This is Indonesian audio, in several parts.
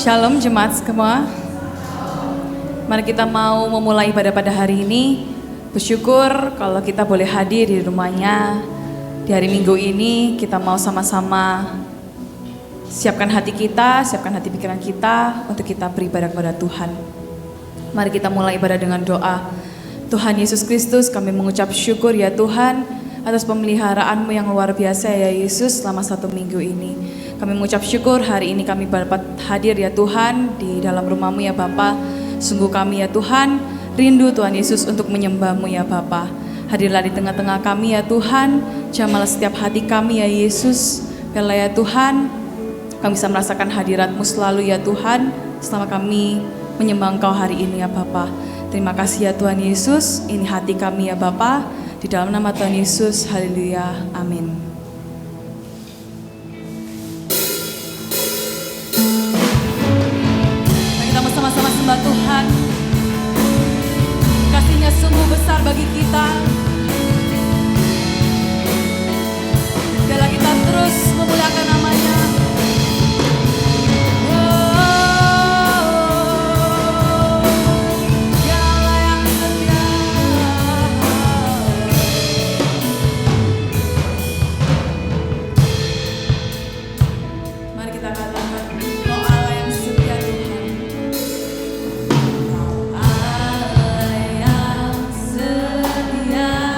Shalom jemaat semua. Mari kita mau memulai ibadah pada hari ini. Bersyukur kalau kita boleh hadir di rumahnya. Di hari Minggu ini kita mau sama-sama siapkan hati kita, siapkan hati pikiran kita untuk kita beribadah kepada Tuhan. Mari kita mulai ibadah dengan doa. Tuhan Yesus Kristus, kami mengucap syukur ya Tuhan atas pemeliharaan-Mu yang luar biasa ya Yesus selama 1 minggu ini. Kami mengucap syukur hari ini kami dapat hadir ya Tuhan di dalam rumah-Mu ya Bapa. Sungguh kami ya Tuhan rindu Tuhan Yesus untuk menyembah-Mu ya Bapa. Hadirlah di tengah-tengah kami ya Tuhan, jamahlah setiap hati kami ya Yesus. Biarlah ya Tuhan kami bisa merasakan hadirat-Mu selalu ya Tuhan selama kami menyembah Engkau hari ini ya Bapa. Terima kasih ya Tuhan Yesus, ini hati kami ya Bapa. Di dalam nama Tuhan Yesus, haleluya, amin. Mari kita bersama-sama sembah Tuhan. Kasih-Nya sungguh besar bagi kita. Biarlah kita terus memuliakan nama-Nya. Yeah.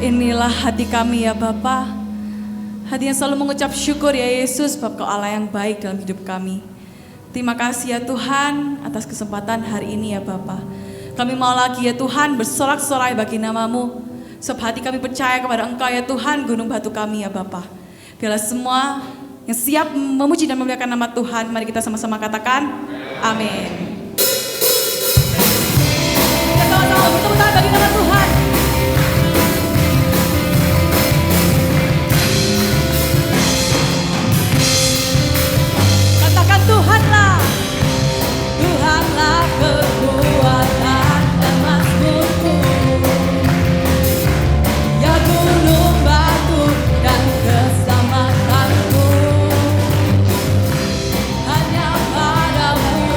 Inilah hati kami ya Bapa. Hati yang selalu mengucap syukur ya Yesus, sebab Kau Allah yang baik dalam hidup kami. Terima kasih ya Tuhan atas kesempatan hari ini ya Bapa. Kami mau lagi ya Tuhan bersorak-sorai bagi nama-Mu. Sebab hati kami percaya kepada Engkau ya Tuhan, gunung batu kami ya Bapa. Biarlah semua yang siap memuji dan memuliakan nama Tuhan, mari kita sama-sama katakan amin. Kita sama-sama bertepuk tangan bagi nama Tuhan. Katakan Tuhanlah, Tuhanlah kekuatan dan mazmurku, ya gunung batu dan keselamatanku. Hanya padamu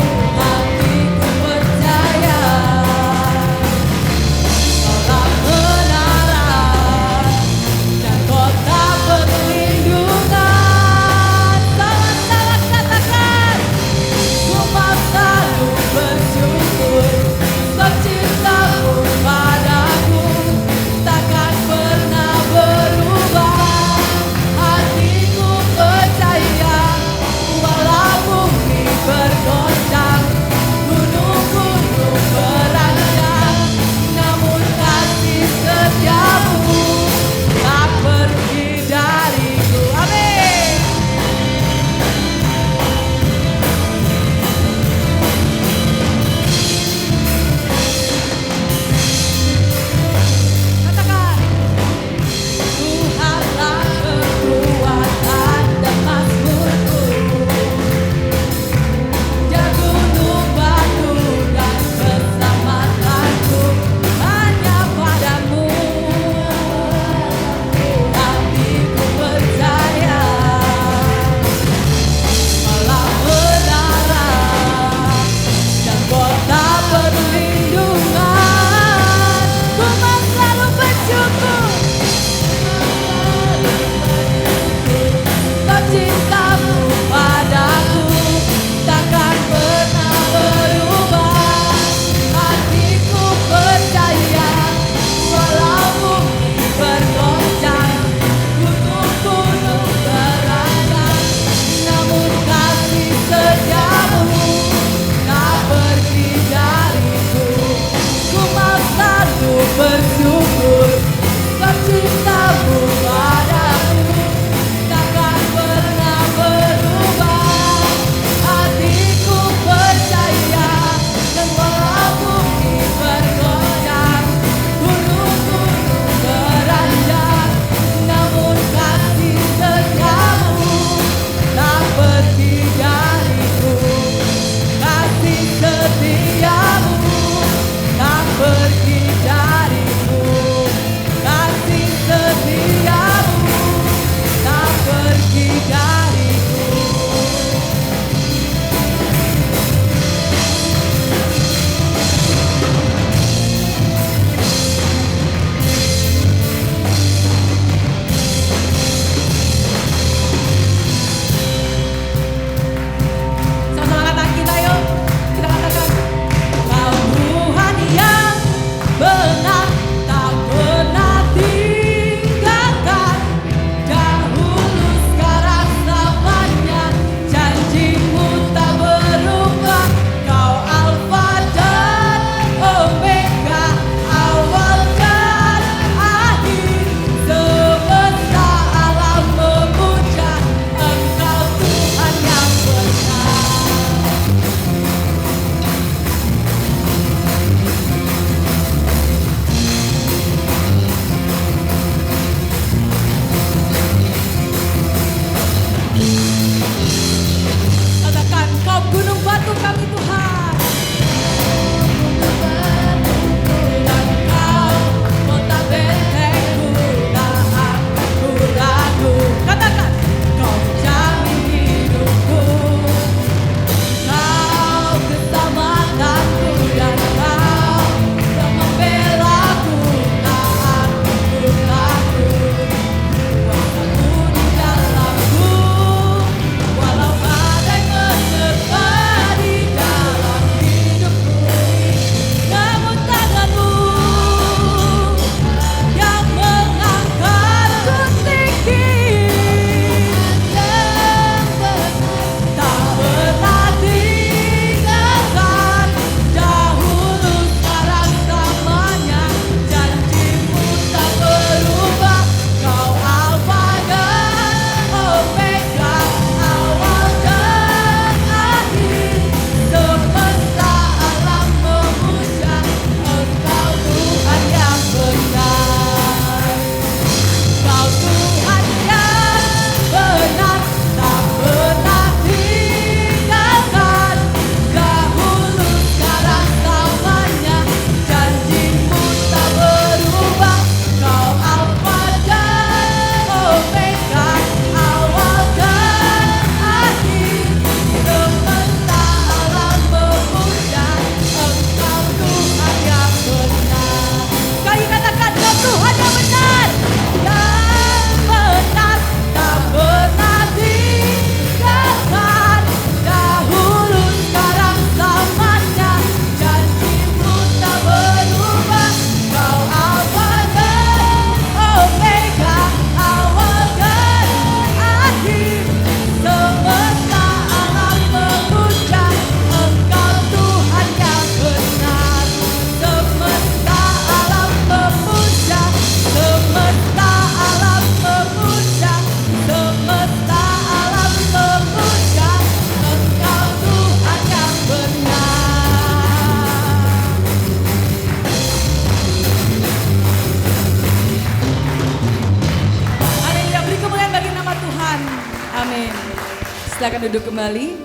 Silakan duduk kembali.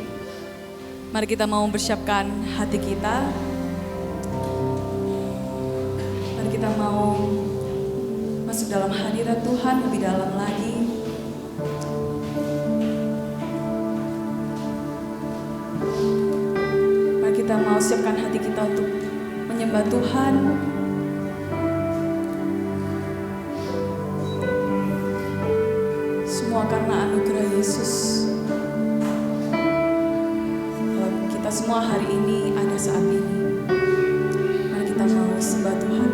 Mari kita mau mempersiapkan hati kita. Mari kita mau masuk dalam hadirat Tuhan lebih dalam lagi. Mari kita mau siapkan hati kita untuk menyembah Tuhan. Semua karena anugerah Yesus. Kita semua hari ini ada saat ini. Mari kita mau sembah Tuhan.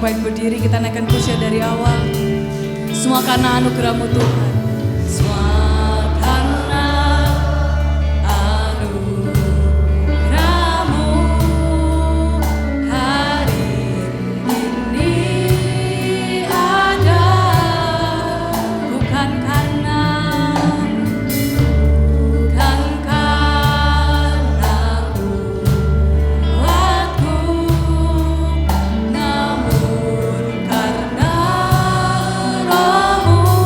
Baik berdiri, kita naikkan pujian dari awal. Semua karena anugerah-Mu Tuhan. Semua karena anugerah-Mu hari ini ada, bukan karena kuatku, namun karena Roh-Mu.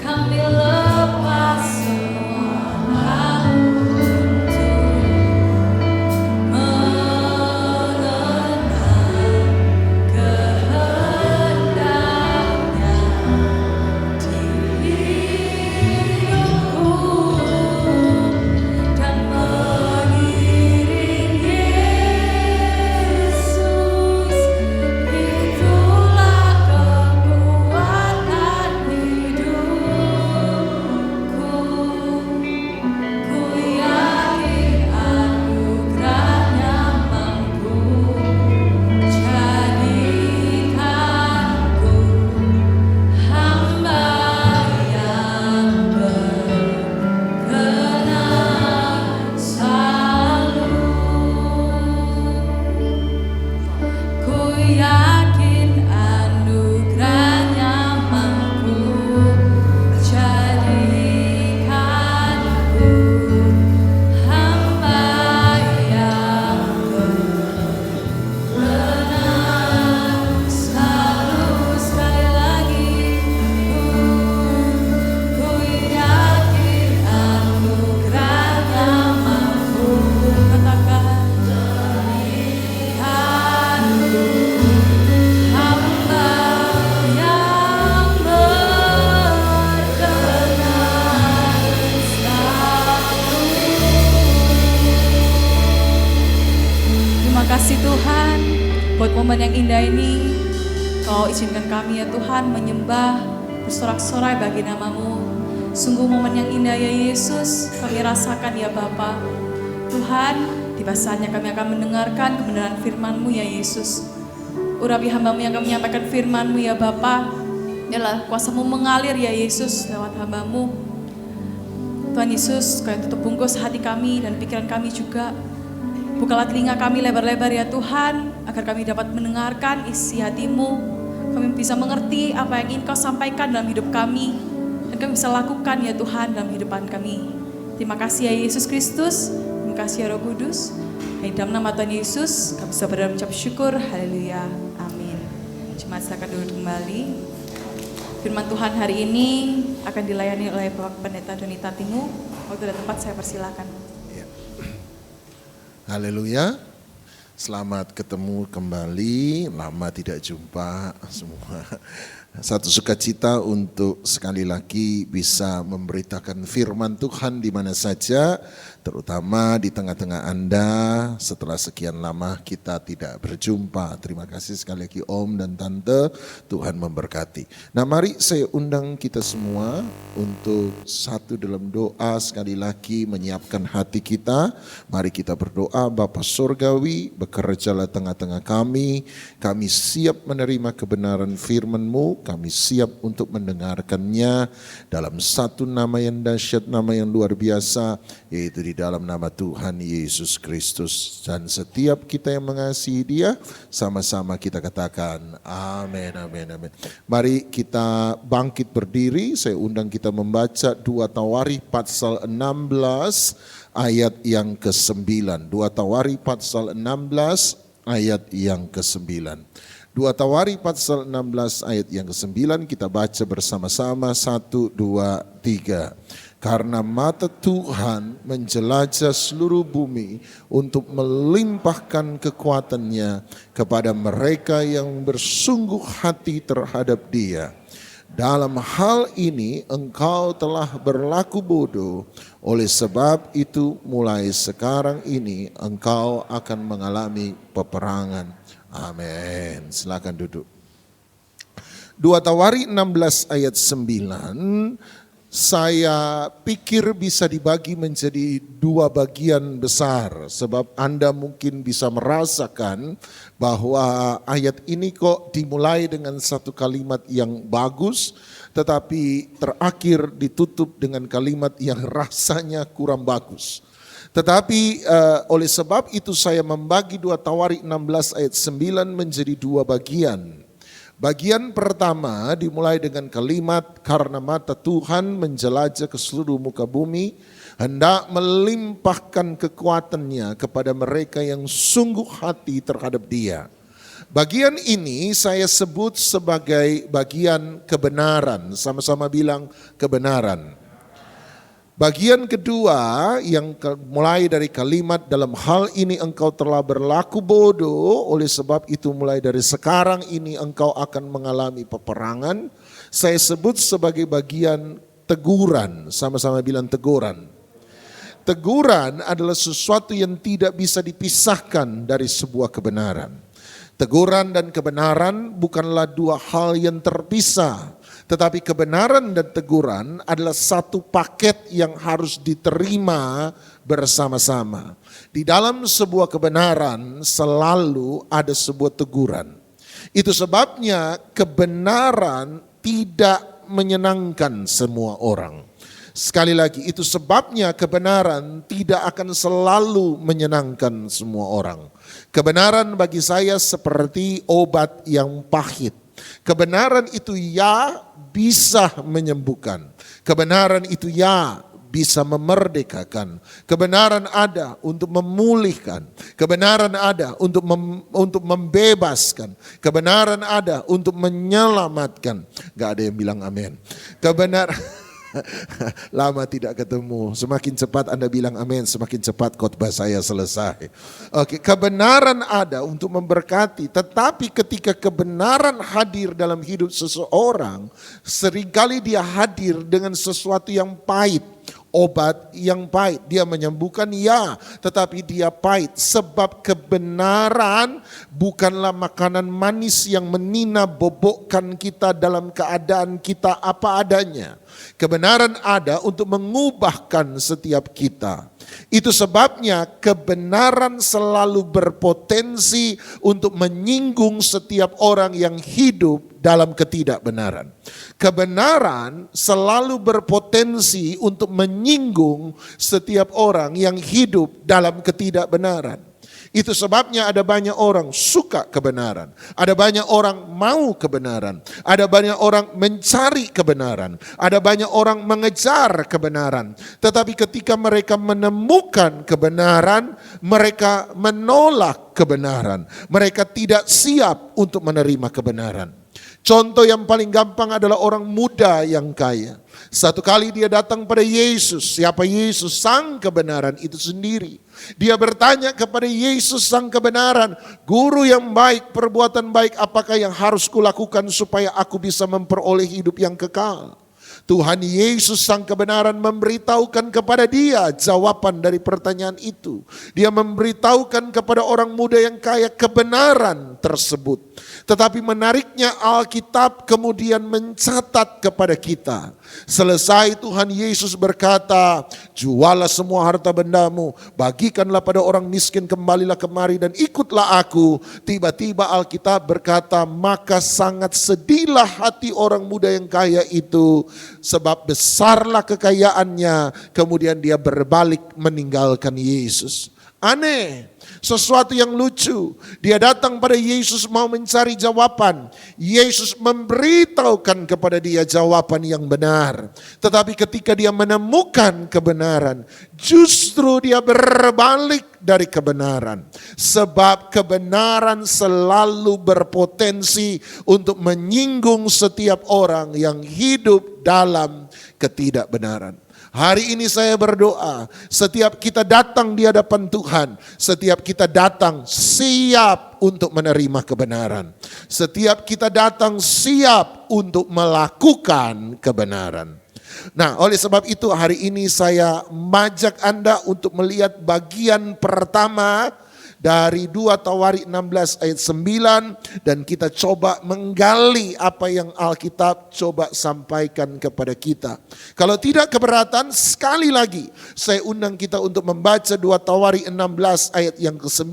kami lepas semua untuk mengenal kehendaknya di hidupku dan mengiring Yesus. Itulah kekuatan hidupku. Ku yakin anugerahnya mampu jadikanku hamba yang berkenan selalu. Ku yakin anugerahnya mampu jadikanku hamba yang berkenan selalu. Sekali lagi, ku yakin anugerahnya mampu, katakan, jadikanku hamba yang berkenan selalu. Terima kasih Tuhan buat momen yang indah ini. Kau izinkan kami ya Tuhan menyembah, bersorak-sorai bagi nama-Mu. Sungguh momen yang indah ya Yesus, kami rasakan ya Bapa. Tuhan, tiba saatnya kami akan mendengarkan kebenaran firman-Mu ya Yesus. Urapi hamba-Mu yang akan menyampaikan firman-Mu ya Bapa. Biarlah kuasa-Mu mengalir ya Yesus lewat hamba-Mu. Tuhan Yesus, Kau yang tutup bungkus hati kami dan pikiran kami juga. Bukalah telinga kami lebar-lebar ya Tuhan, agar kami dapat mendengarkan isi hati-Mu. Kami bisa mengerti apa yang ingin Kau sampaikan dalam hidup kami, dan kami bisa lakukan ya Tuhan dalam kehidupan kami. Terima kasih ya Yesus Kristus, terima kasih ya Roh Kudus. Di dalam nama Tuhan Yesus, kami bisa berdoa mengucap syukur, haleluya, amin. Jemaat silakan duduk kembali. Firman Tuhan hari ini akan dilayani oleh Bapak Pendeta Doni Tatimu. Waktu dan tempat saya persilakan. Haleluya, selamat ketemu kembali, lama tidak jumpa semua. Satu sukacita untuk sekali lagi bisa memberitakan firman Tuhan di mana saja, terutama di tengah-tengah Anda setelah sekian lama kita tidak berjumpa. Terima kasih sekali lagi Om dan Tante, Tuhan memberkati. Nah mari saya undang kita semua untuk satu dalam doa sekali lagi menyiapkan hati kita. Mari kita berdoa. Bapa Surgawi, bekerjalah tengah-tengah kami siap menerima kebenaran firman-Mu, kami siap untuk mendengarkannya dalam satu nama yang dahsyat, nama yang luar biasa, yaitu di dalam nama Tuhan Yesus Kristus. Dan setiap kita yang mengasihi Dia, sama-sama kita katakan amin, amin, amin. Mari kita bangkit berdiri, saya undang kita membaca 2 Tawarikh pasal 16 ayat yang ke-9. 2 Tawarikh pasal 16 ayat yang ke-9. 2 Tawarikh pasal 16 ayat yang ke-9 kita baca bersama-sama 1, 2, 3. Karena mata Tuhan menjelajah seluruh bumi untuk melimpahkan kekuatannya kepada mereka yang bersungguh hati terhadap Dia. Dalam hal ini engkau telah berlaku bodoh, oleh sebab itu mulai sekarang ini engkau akan mengalami peperangan. Amin. Silakan duduk. 2 Tawarikh 16 ayat 9, saya pikir bisa dibagi menjadi dua bagian besar. Sebab Anda mungkin bisa merasakan bahwa ayat ini kok dimulai dengan satu kalimat yang bagus, tetapi terakhir ditutup dengan kalimat yang rasanya kurang bagus. Tetapi oleh sebab itu saya membagi 2 Tawarikh 16 ayat 9 menjadi dua bagian. Bagian pertama dimulai dengan kalimat karena mata Tuhan menjelajah ke seluruh muka bumi, hendak melimpahkan kekuatannya kepada mereka yang sungguh hati terhadap Dia. Bagian ini saya sebut sebagai bagian kebenaran. Sama-sama bilang kebenaran. Bagian kedua yang mulai dari kalimat dalam hal ini engkau telah berlaku bodoh, oleh sebab itu mulai dari sekarang ini engkau akan mengalami peperangan. Saya sebut sebagai bagian teguran, sama-sama bilang teguran. Teguran adalah sesuatu yang tidak bisa dipisahkan dari sebuah kebenaran. Teguran dan kebenaran bukanlah dua hal yang terpisah. Tetapi kebenaran dan teguran adalah satu paket yang harus diterima bersama-sama. Di dalam sebuah kebenaran selalu ada sebuah teguran. Itu sebabnya kebenaran tidak menyenangkan semua orang. Sekali lagi, itu sebabnya kebenaran tidak akan selalu menyenangkan semua orang. Kebenaran bagi saya seperti obat yang pahit. Kebenaran itu ya bisa menyembuhkan. Kebenaran itu ya bisa memerdekakan. Kebenaran ada untuk memulihkan. Kebenaran ada untuk membebaskan. Kebenaran ada untuk menyelamatkan. Gak ada yang bilang amin. Kebenaran lama tidak ketemu. Semakin cepat Anda bilang amin, semakin cepat khotbah saya selesai. Oke, kebenaran ada untuk memberkati, tetapi ketika kebenaran hadir dalam hidup seseorang, seringkali dia hadir dengan sesuatu yang pahit. Obat yang pahit, dia menyembuhkan ya, tetapi dia pahit. Sebab kebenaran bukanlah makanan manis yang menina bobokkan kita dalam keadaan kita apa adanya. Kebenaran ada untuk mengubahkan setiap kita. Itu sebabnya kebenaran selalu berpotensi untuk menyinggung setiap orang yang hidup dalam ketidakbenaran. Kebenaran selalu berpotensi untuk menyinggung setiap orang yang hidup dalam ketidakbenaran. Itu sebabnya ada banyak orang suka kebenaran. Ada banyak orang mau kebenaran. Ada banyak orang mencari kebenaran. Ada banyak orang mengejar kebenaran. Tetapi ketika mereka menemukan kebenaran, mereka menolak kebenaran. Mereka tidak siap untuk menerima kebenaran. Contoh yang paling gampang adalah orang muda yang kaya. Satu kali dia datang pada Yesus. Siapa Yesus? Sang kebenaran itu sendiri. Dia bertanya kepada Yesus sang kebenaran, guru yang baik, perbuatan baik apakah yang harus kulakukan supaya aku bisa memperoleh hidup yang kekal? Tuhan Yesus sang kebenaran memberitahukan kepada dia jawaban dari pertanyaan itu. Dia memberitahukan kepada orang muda yang kaya kebenaran tersebut. Tetapi menariknya Alkitab kemudian mencatat kepada kita. Selesai Tuhan Yesus berkata, jualah semua harta bendamu, bagikanlah pada orang miskin, kembalilah kemari dan ikutlah aku. Tiba-tiba Alkitab berkata, maka sangat sedihlah hati orang muda yang kaya itu, sebab besarlah kekayaannya, kemudian dia berbalik meninggalkan Yesus. Aneh, sesuatu yang lucu. Dia datang pada Yesus mau mencari jawaban. Yesus memberitahukan kepada dia jawaban yang benar. Tetapi ketika dia menemukan kebenaran, justru dia berbalik dari kebenaran. Sebab kebenaran selalu berpotensi untuk menyinggung setiap orang yang hidup dalam ketidakbenaran. Hari ini saya berdoa, setiap kita datang di hadapan Tuhan, setiap kita datang siap untuk menerima kebenaran. Setiap kita datang siap untuk melakukan kebenaran. Nah, oleh sebab itu hari ini saya mengajak Anda untuk melihat bagian pertama dari 2 Tawarik 16 ayat 9, dan kita coba menggali apa yang Alkitab coba sampaikan kepada kita. Kalau tidak keberatan, sekali lagi saya undang kita untuk membaca 2 Tawarik 16 ayat yang ke-9,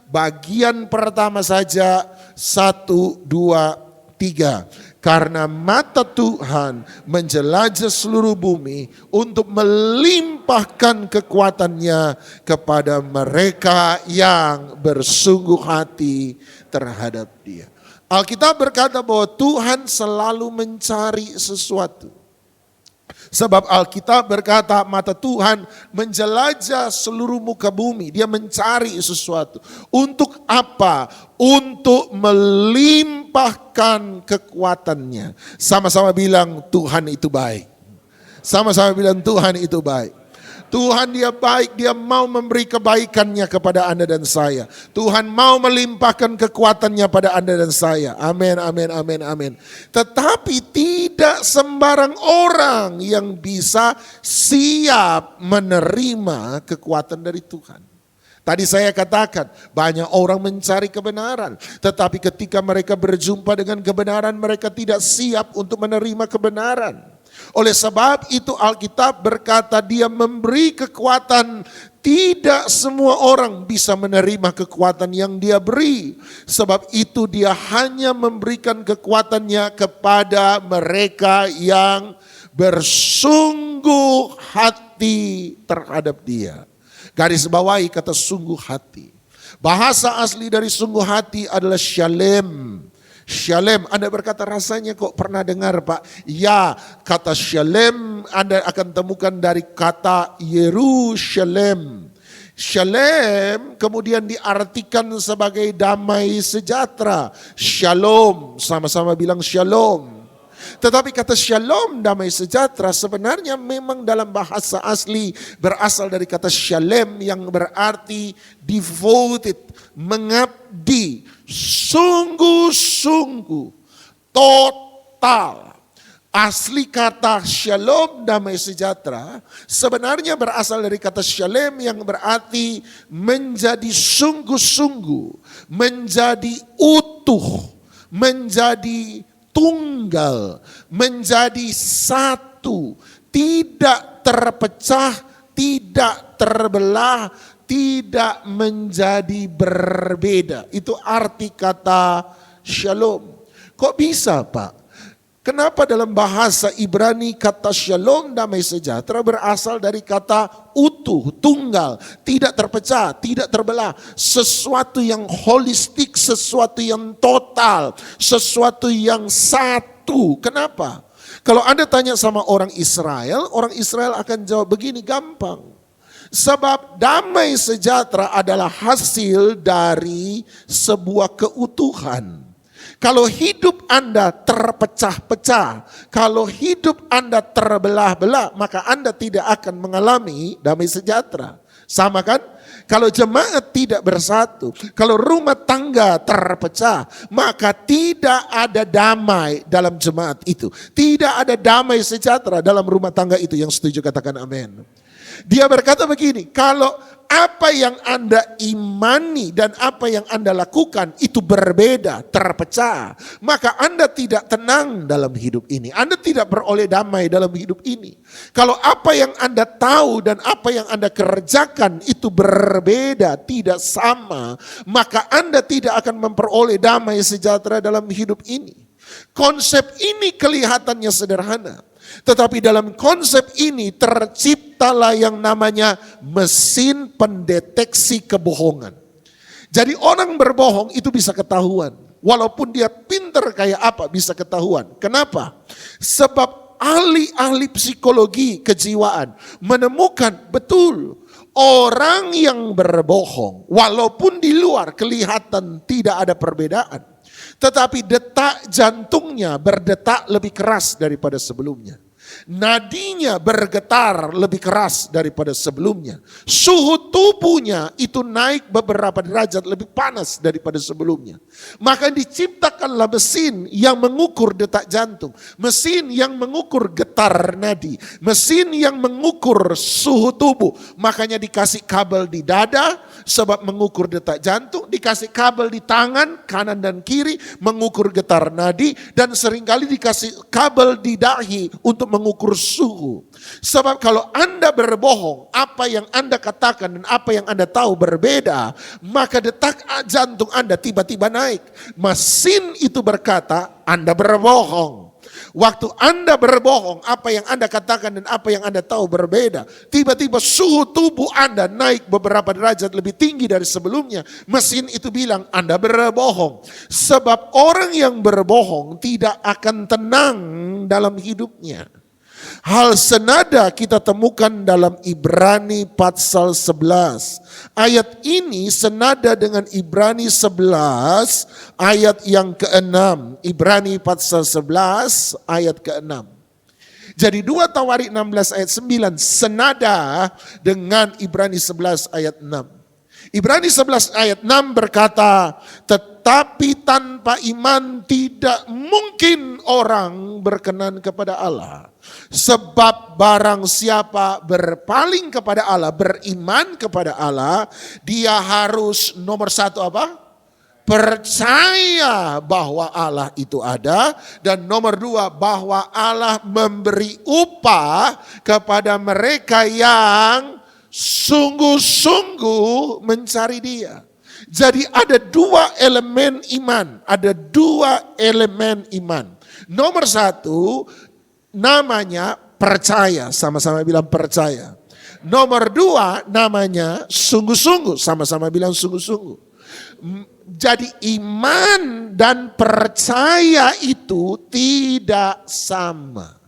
bagian pertama saja, 1, 2, 3. Karena mata Tuhan menjelajah seluruh bumi untuk melimpahkan kekuatannya kepada mereka yang bersungguh hati terhadap Dia. Alkitab berkata bahwa Tuhan selalu mencari sesuatu. Sebab Alkitab berkata mata Tuhan menjelajah seluruh muka bumi. Dia mencari sesuatu. Untuk apa? Untuk melimpahkan kekuatannya. Sama-sama bilang Tuhan itu baik. Sama-sama bilang Tuhan itu baik. Tuhan dia baik, dia mau memberi kebaikannya kepada Anda dan saya. Tuhan mau melimpahkan kekuatannya pada Anda dan saya. Amin, amin, amin, amin. Tetapi tidak sembarang orang yang bisa siap menerima kekuatan dari Tuhan. Tadi saya katakan banyak orang mencari kebenaran. Tetapi ketika mereka berjumpa dengan kebenaran, mereka tidak siap untuk menerima kebenaran. Oleh sebab itu Alkitab berkata dia memberi kekuatan. Tidak semua orang bisa menerima kekuatan yang dia beri. Sebab itu dia hanya memberikan kekuatannya kepada mereka yang bersungguh hati terhadap dia. Garis bawahi kata sungguh hati. Bahasa asli dari sungguh hati adalah shalem. Shalem, Anda berkata rasanya kok pernah dengar Pak? Ya, kata shalem Anda akan temukan dari kata Yerusalem. Shalem kemudian diartikan sebagai damai sejahtera. Shalom, sama-sama bilang shalom. Tetapi kata shalom, damai sejahtera sebenarnya memang dalam bahasa asli berasal dari kata shalem yang berarti devoted, mengabdi, sungguh-sungguh, total. Asli kata shalom, damai sejahtera sebenarnya berasal dari kata shalem yang berarti menjadi sungguh-sungguh, menjadi utuh, menjadi tunggal, menjadi satu, tidak terpecah, tidak terbelah, tidak menjadi berbeda. Itu arti kata shalom. Kok bisa Pak? Kenapa dalam bahasa Ibrani kata shalom damai sejahtera berasal dari kata utuh, tunggal, tidak terpecah, tidak terbelah. Sesuatu yang holistik, sesuatu yang total, sesuatu yang satu. Kenapa? Kalau Anda tanya sama orang Israel akan jawab begini, gampang. Sebab damai sejahtera adalah hasil dari sebuah keutuhan. Kalau hidup Anda terpecah-pecah, kalau hidup Anda terbelah-belah, maka Anda tidak akan mengalami damai sejahtera. Sama kan? Kalau jemaat tidak bersatu, kalau rumah tangga terpecah, maka tidak ada damai dalam jemaat itu. Tidak ada damai sejahtera dalam rumah tangga itu. Yang setuju katakan amin. Dia berkata begini, kalau apa yang Anda imani dan apa yang Anda lakukan itu berbeda, terpecah, maka Anda tidak tenang dalam hidup ini. Anda tidak beroleh damai dalam hidup ini. Kalau apa yang Anda tahu dan apa yang Anda kerjakan itu berbeda, tidak sama, maka Anda tidak akan memperoleh damai sejahtera dalam hidup ini. Konsep ini kelihatannya sederhana. Tetapi dalam konsep ini terciptalah yang namanya mesin pendeteksi kebohongan. Jadi orang berbohong itu bisa ketahuan. Walaupun dia pinter kayak apa bisa ketahuan. Kenapa? Sebab ahli-ahli psikologi kejiwaan menemukan betul orang yang berbohong. Walaupun di luar kelihatan tidak ada perbedaan. Tetapi detak jantungnya berdetak lebih keras daripada sebelumnya. Nadinya bergetar lebih keras daripada sebelumnya. Suhu tubuhnya itu naik beberapa derajat lebih panas daripada sebelumnya. Maka diciptakanlah mesin yang mengukur detak jantung. Mesin yang mengukur getar nadi. Mesin yang mengukur suhu tubuh. Makanya dikasih kabel di dada sebab mengukur detak jantung. Dikasih kabel di tangan kanan dan kiri mengukur getar nadi. Dan seringkali dikasih kabel di dahi untuk mengukur suhu. Sebab kalau Anda berbohong, apa yang Anda katakan dan apa yang Anda tahu berbeda, maka detak jantung Anda tiba-tiba naik. Mesin itu berkata, Anda berbohong. Waktu Anda berbohong, apa yang Anda katakan dan apa yang Anda tahu berbeda. Tiba-tiba suhu tubuh Anda naik beberapa derajat lebih tinggi dari sebelumnya. Mesin itu bilang Anda berbohong. Sebab orang yang berbohong tidak akan tenang dalam hidupnya. Hal senada kita temukan dalam Ibrani pasal 11. Ayat ini senada dengan Ibrani 11 ayat yang ke-6. Ibrani pasal 11 ayat ke-6. Jadi 2 Tawarik 16 ayat 9 senada dengan Ibrani 11 ayat 6. Ibrani 11 ayat 6 berkata, tetapi tanpa iman tidak mungkin orang berkenan kepada Allah. Sebab barang siapa berpaling kepada Allah, beriman kepada Allah, dia harus nomor satu apa? Percaya bahwa Allah itu ada. Dan nomor dua, bahwa Allah memberi upah kepada mereka yang sungguh-sungguh mencari Dia. Jadi ada dua elemen iman. Ada dua elemen iman. Nomor satu namanya percaya. Sama-sama bilang percaya. Nomor dua namanya sungguh-sungguh. Sama-sama bilang sungguh-sungguh. Jadi iman dan percaya itu tidak sama.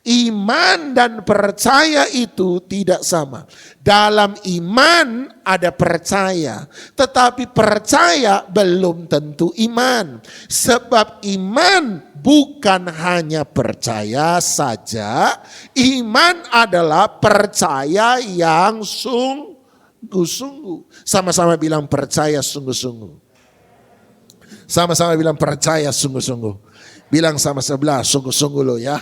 Iman dan percaya itu tidak sama. Dalam iman ada percaya, tetapi percaya belum tentu iman. Sebab iman bukan hanya percaya saja, iman adalah percaya yang sungguh-sungguh. Sama-sama bilang percaya sungguh-sungguh. Sama-sama bilang percaya sungguh-sungguh. Bilang sama sebelah, sungguh-sungguh lo ya.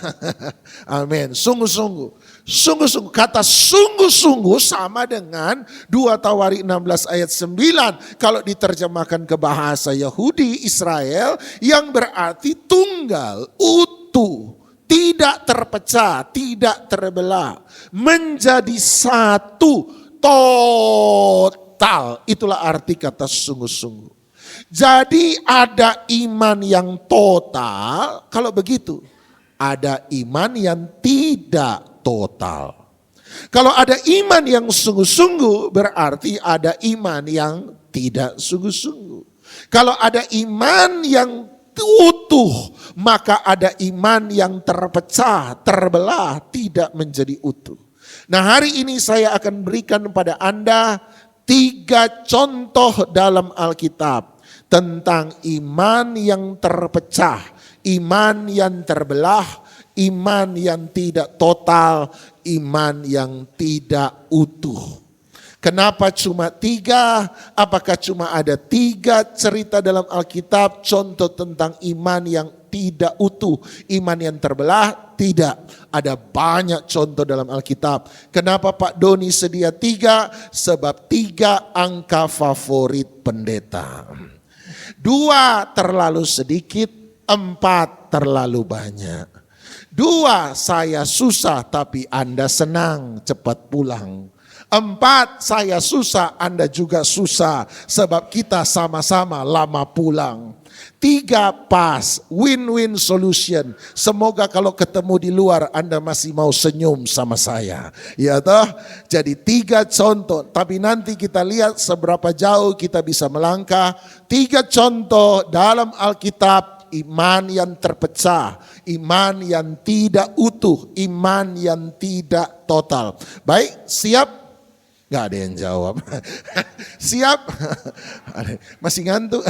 Amin. Sungguh-sungguh. Sungguh-sungguh. Kata sungguh-sungguh sama dengan 2 Tawarik 16 ayat 9. Kalau diterjemahkan ke bahasa Yahudi Israel, yang berarti tunggal, utuh, tidak terpecah, tidak terbelah. Menjadi satu, total. Itulah arti kata sungguh-sungguh. Jadi ada iman yang total, kalau begitu ada iman yang tidak total. Kalau ada iman yang sungguh-sungguh berarti ada iman yang tidak sungguh-sungguh. Kalau ada iman yang utuh maka ada iman yang terpecah, terbelah, tidak menjadi utuh. Nah hari ini saya akan berikan pada Anda 3 contoh dalam Alkitab tentang iman yang terpecah, iman yang terbelah, iman yang tidak total, iman yang tidak utuh. Kenapa cuma 3? Apakah cuma ada 3 cerita dalam Alkitab contoh tentang iman yang tidak utuh, iman yang terbelah? Tidak, ada banyak contoh dalam Alkitab. Kenapa Pak Doni sedia 3? Sebab 3 angka favorit pendeta. 2 terlalu sedikit, 4 terlalu banyak. 2 saya susah tapi Anda senang cepat pulang. 4 saya susah Anda juga susah sebab kita sama-sama lama pulang. 3 pas, win-win solution. Semoga kalau ketemu di luar Anda masih mau senyum sama saya. Ya toh? Jadi 3 contoh, tapi nanti kita lihat seberapa jauh kita bisa melangkah. 3 contoh dalam Alkitab, iman yang terpecah, iman yang tidak utuh, iman yang tidak total. Baik, siap? Gak ada yang jawab. Siap? Masih ngantuk?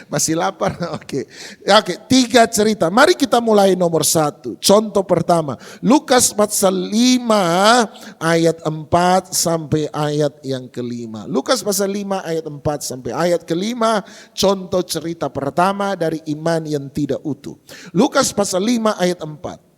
Masih lapar? Oke. 3 cerita. Mari kita mulai nomor 1. Contoh pertama. Lukas pasal 5 ayat 4 sampai ayat yang ke-5. Lukas pasal 5 ayat 4 sampai ayat ke-5. Contoh cerita pertama dari iman yang tidak utuh. Lukas pasal 5 ayat 4.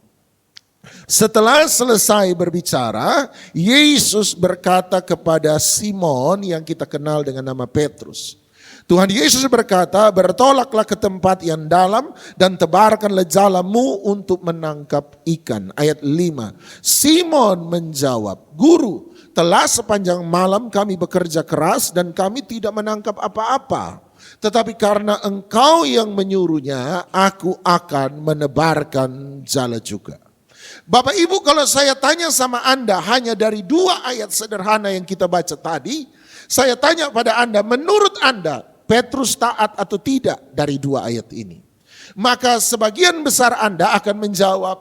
Setelah selesai berbicara, Yesus berkata kepada Simon yang kita kenal dengan nama Petrus. Tuhan Yesus berkata, bertolaklah ke tempat yang dalam dan tebarkanlah jalamu untuk menangkap ikan. Ayat 5. Simon menjawab, Guru, telah sepanjang malam kami bekerja keras dan kami tidak menangkap apa-apa. Tetapi karena engkau yang menyuruhnya, aku akan menebarkan jala juga. Bapak Ibu, kalau saya tanya sama Anda hanya dari 2 ayat sederhana yang kita baca tadi, saya tanya pada Anda, menurut Anda Petrus taat atau tidak dari 2 ayat ini? Maka sebagian besar Anda akan menjawab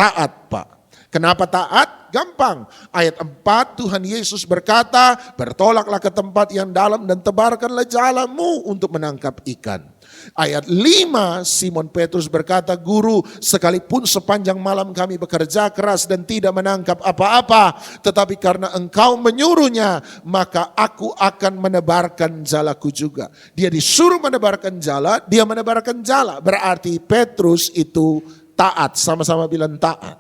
taat, Pak. Kenapa taat? Gampang. Ayat 4, Tuhan Yesus berkata, bertolaklah ke tempat yang dalam dan tebarkanlah jalamu untuk menangkap ikan. Ayat 5, Simon Petrus berkata, Guru, sekalipun sepanjang malam kami bekerja keras dan tidak menangkap apa-apa, tetapi karena Engkau menyuruhnya, maka aku akan menebarkan jalaku juga. Dia disuruh menebarkan jala, dia menebarkan jala. Berarti Petrus itu taat, sama-sama bilang taat.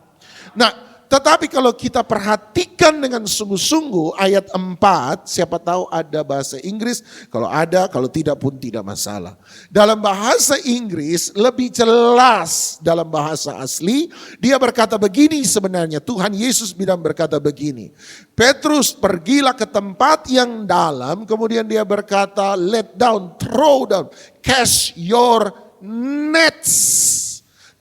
Nah, tetapi kalau kita perhatikan dengan sungguh-sungguh ayat 4, siapa tahu ada bahasa Inggris, kalau ada, kalau tidak pun tidak masalah. Dalam bahasa Inggris lebih jelas dalam bahasa asli, dia berkata begini sebenarnya, Tuhan Yesus bilang berkata begini, Petrus pergilah ke tempat yang dalam, kemudian dia berkata let down, throw down, cast your nets.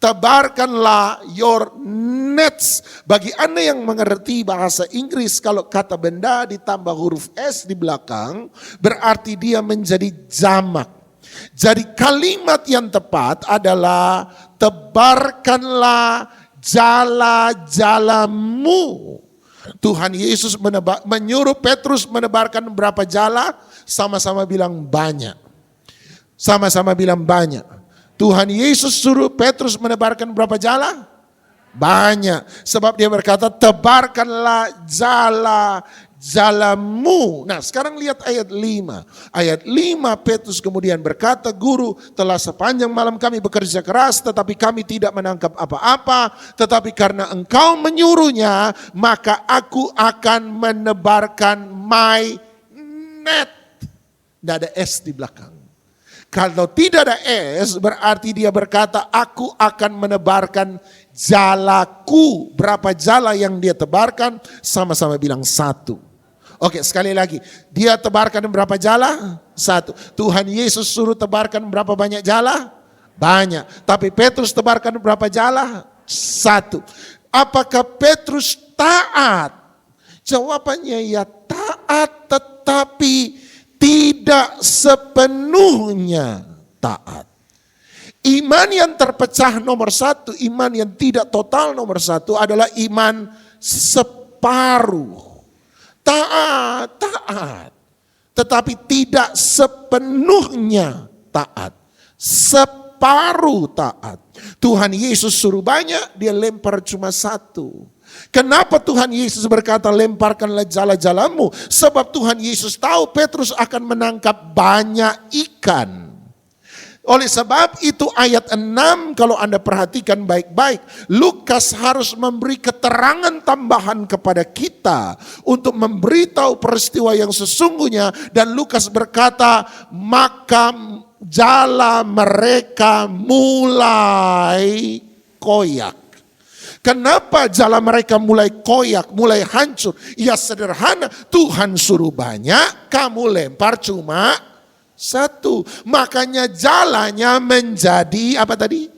Tebarkanlah your nets. Bagi Anda yang mengerti bahasa Inggris, kalau kata benda ditambah huruf S di belakang, berarti dia menjadi jamak. Jadi kalimat yang tepat adalah tebarkanlah jala-jalamu. Tuhan Yesus menyuruh Petrus menebarkan berapa jala? Sama-sama bilang banyak. Sama-sama bilang banyak. Tuhan Yesus suruh Petrus menebarkan berapa jala? Banyak. Sebab dia berkata tebarkanlah jalamu. Nah sekarang lihat ayat 5. Ayat 5 Petrus kemudian berkata, Guru, telah sepanjang malam kami bekerja keras tetapi kami tidak menangkap apa-apa. Tetapi karena Engkau menyuruhnya, maka aku akan menebarkan my net. Tidak ada S di belakang. Kalau tidak ada S, berarti dia berkata, aku akan menebarkan jalaku. Berapa jala yang dia tebarkan? Sama-sama bilang 1. Oke, sekali lagi. Dia tebarkan berapa jala? 1. Tuhan Yesus suruh tebarkan berapa banyak jala? Banyak. Tapi Petrus tebarkan berapa jala? 1. Apakah Petrus taat? Jawabannya ya taat, tetapi tidak sepenuhnya taat. Iman yang terpecah nomor 1, iman yang tidak total nomor 1 adalah iman separuh. Taat, tetapi tidak sepenuhnya taat. Separuh taat. Tuhan Yesus suruh banyak, dia lempar cuma 1. Kenapa Tuhan Yesus berkata lemparkanlah jala-jalamu? Sebab Tuhan Yesus tahu Petrus akan menangkap banyak ikan. Oleh sebab itu ayat 6 kalau Anda perhatikan baik-baik, Lukas harus memberi keterangan tambahan kepada kita untuk memberitahu peristiwa yang sesungguhnya. Dan Lukas berkata, maka jala mereka mulai koyak. Kenapa jala mereka mulai koyak, mulai hancur? Ya sederhana, Tuhan suruh banyak, kamu lempar cuma 1. Makanya jalannya menjadi apa tadi?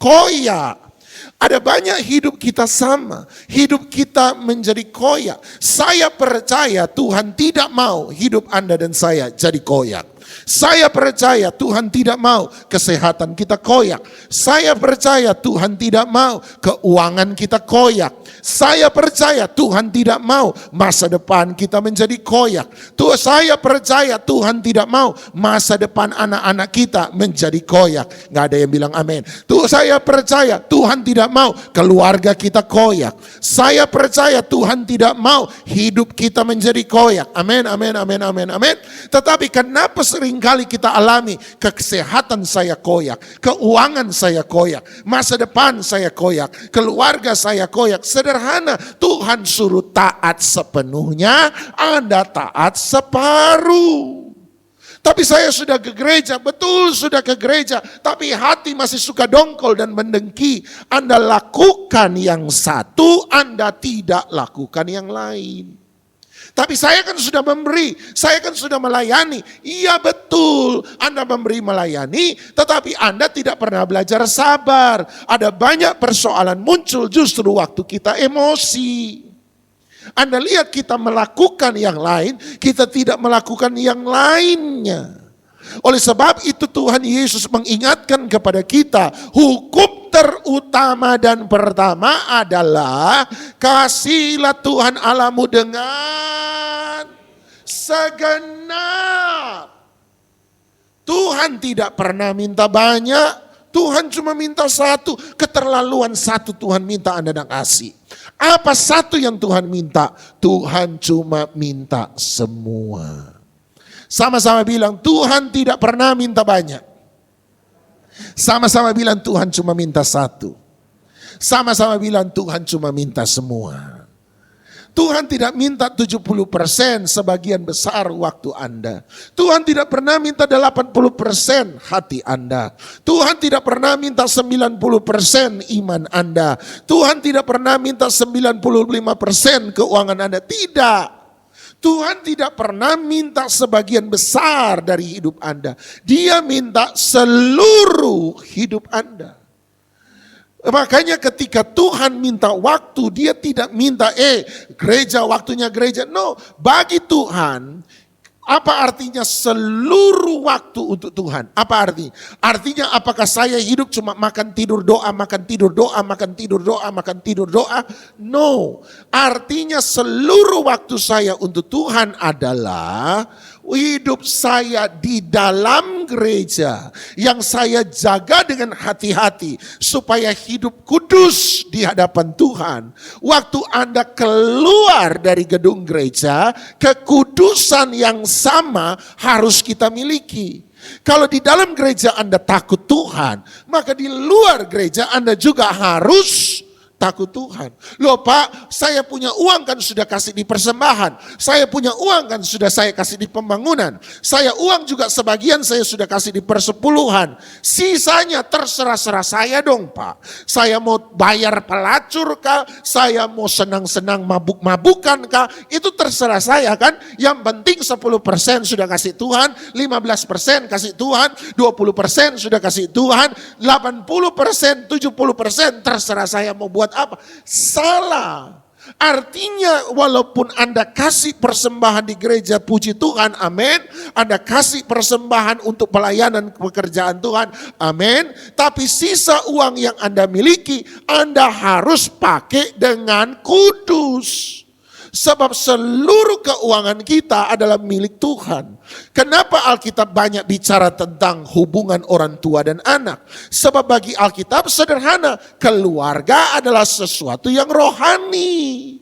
Koyak. Ada banyak hidup kita sama, hidup kita menjadi koyak. Saya percaya Tuhan tidak mau hidup Anda dan saya jadi koyak. Saya percaya Tuhan tidak mau kesehatan kita koyak. Saya percaya Tuhan tidak mau keuangan kita koyak. Saya percaya Tuhan tidak mau masa depan kita menjadi koyak. Saya percaya Tuhan tidak mau masa depan anak-anak kita menjadi koyak. Gak ada yang bilang amin. Saya percaya Tuhan tidak mau keluarga kita koyak. Saya percaya Tuhan tidak mau hidup kita menjadi koyak. Amin, amin, amin, amin, amin. Tetapi kenapa seringkali kita alami kesehatan saya koyak, keuangan saya koyak, masa depan saya koyak, keluarga saya koyak? Sederhana, Tuhan suruh taat sepenuhnya, Anda taat separuh. Tapi saya sudah ke gereja, betul sudah ke gereja, tapi hati masih suka dongkol dan mendengki. Anda lakukan yang satu, Anda tidak lakukan yang lain. Tapi saya kan sudah memberi, saya kan sudah melayani. Iya betul, Anda memberi melayani, tetapi Anda tidak pernah belajar sabar. Ada banyak persoalan muncul justru waktu kita emosi. Anda lihat kita melakukan yang lain, kita tidak melakukan yang lainnya. Oleh sebab itu Tuhan Yesus mengingatkan kepada kita, hukum terutama dan pertama adalah kasihilah Tuhan Allahmu dengan segenap. Tuhan tidak pernah minta banyak, Tuhan cuma minta satu. Keterlaluan satu Tuhan minta Anda nak kasih. Apa satu yang Tuhan minta? Tuhan cuma minta semua. Sama-sama bilang, Tuhan tidak pernah minta banyak. Sama-sama bilang, Tuhan cuma minta satu. Sama-sama bilang, Tuhan cuma minta semua. Tuhan tidak minta 70% sebagian besar waktu Anda. Tuhan tidak pernah minta 80% hati Anda. Tuhan tidak pernah minta 90% iman Anda. Tuhan tidak pernah minta 95% keuangan Anda. Tidak. Tuhan tidak pernah minta sebagian besar dari hidup Anda. Dia minta seluruh hidup Anda. Makanya ketika Tuhan minta waktu, dia tidak minta gereja, waktunya gereja. No, bagi Tuhan, apa artinya seluruh waktu untuk Tuhan? Apa artinya? Artinya apakah saya hidup cuma makan tidur doa, makan tidur doa, makan tidur doa, makan tidur doa? No, artinya seluruh waktu saya untuk Tuhan adalah hidup saya di dalam gereja yang saya jaga dengan hati-hati supaya hidup kudus di hadapan Tuhan. Waktu Anda keluar dari gedung gereja, kekudusan yang sama harus kita miliki. Kalau di dalam gereja Anda takut Tuhan, maka di luar gereja Anda juga harus takut Tuhan. Loh Pak, saya punya uang kan sudah kasih di persembahan. Saya punya uang kan sudah saya kasih di pembangunan. Saya uang juga sebagian saya sudah kasih di persepuluhan. Sisanya terserah-serah saya dong Pak. Saya mau bayar pelacur kah? Saya mau senang-senang mabuk-mabukan kah? Itu terserah saya kan. Yang penting 10% sudah kasih Tuhan, 15% kasih Tuhan, 20% sudah kasih Tuhan, 80%, 70% terserah saya mau buat apa? Salah. Artinya walaupun Anda kasih persembahan di gereja, puji Tuhan, amin. Anda kasih persembahan untuk pelayanan pekerjaan Tuhan, amin. Tapi sisa uang yang Anda miliki, Anda harus pakai dengan kudus. Sebab seluruh keuangan kita adalah milik Tuhan. Kenapa Alkitab banyak bicara tentang hubungan orang tua dan anak? Sebab bagi Alkitab sederhana, keluarga adalah sesuatu yang rohani.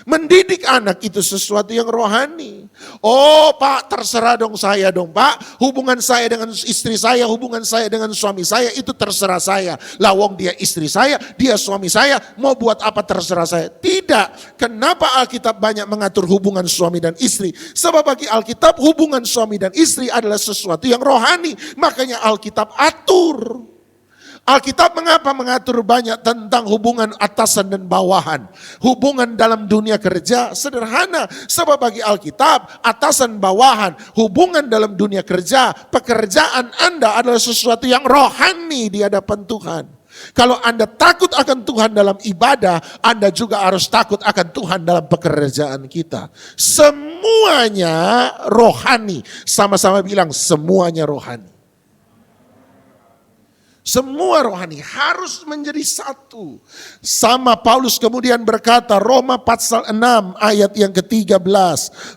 Mendidik anak itu sesuatu yang rohani. Oh Pak, terserah dong saya dong Pak. Hubungan saya dengan istri saya, hubungan saya dengan suami saya itu terserah saya. Lawong dia istri saya, dia suami saya, mau buat apa terserah saya. Tidak. Kenapa Alkitab banyak mengatur hubungan suami dan istri? Sebab bagi Alkitab hubungan suami dan istri adalah sesuatu yang rohani. Makanya Alkitab atur. Alkitab mengapa mengatur banyak tentang hubungan atasan dan bawahan? Hubungan dalam dunia kerja sederhana. Sebab bagi Alkitab atasan bawahan, hubungan dalam dunia kerja, pekerjaan Anda adalah sesuatu yang rohani di hadapan Tuhan. Kalau Anda takut akan Tuhan dalam ibadah, Anda juga harus takut akan Tuhan dalam pekerjaan kita. Semuanya rohani. Sama-sama bilang semuanya rohani. Semua rohani harus menjadi satu. Sama Paulus kemudian berkata, Roma pasal 6 ayat yang ke-13.